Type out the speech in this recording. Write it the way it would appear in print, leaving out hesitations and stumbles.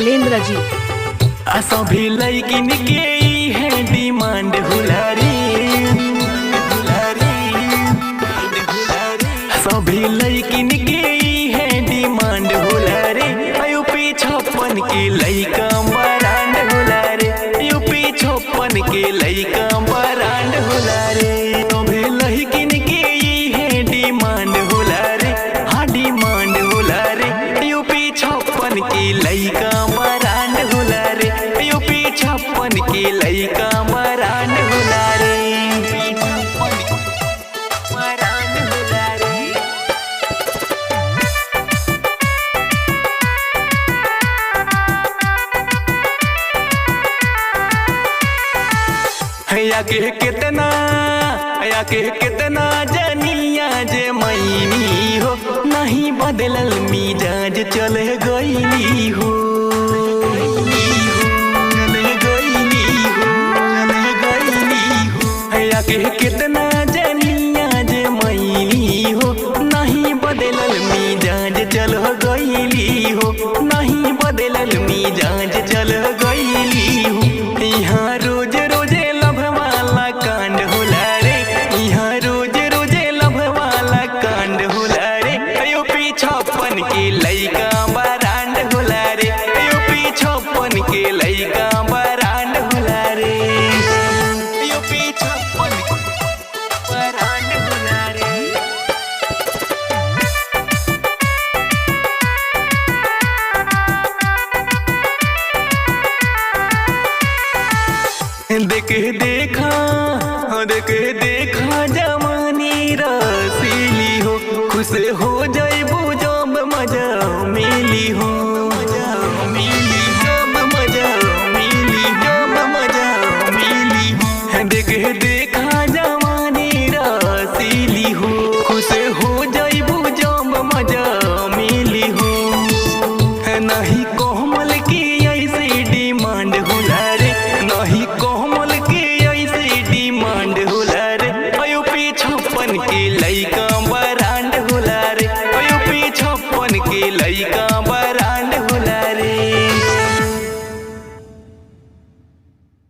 शैलेंद्र जी। सभी लड़किन के है डिमांड हुलारी, सभी लड़किन के है डिमांड हुलारे। यूपी 56 के लड़का बरांड हुलारे, यूपी 56 के लड़का बरांड हुलारे। सभी लड़किन के है डिमांड हुलारे, हाँ डिमांड हुलारे। यूपी 56 के लड़का बरांड हुलारे, यूपी 56 के लड़का बरांड हुलारे। या के कितना जनिया जे मैनी हो, नहीं बदलल मिजाज चल गईली हो, या के कितना जनिया जे मैनी हो, नहीं बदलल मिजाज चल गईली हो, नहीं बदलल मिजाज चल गईली हो। यहाँ रोज रोजे लभ वाला कांड होला रे, यहाँ रोज रोजे लभ वाला कांड होला रे। यूपी 56 के लड़का बरांड होला रे, यूपी 56 के लड़का बरांड होला रे, यूपी 56 बरांड होला रे। देखा जवानी रसीली हो, खुश हो जाइबू जब मजा मिली हो, जब मजा मिली, जब मजा मिली हो।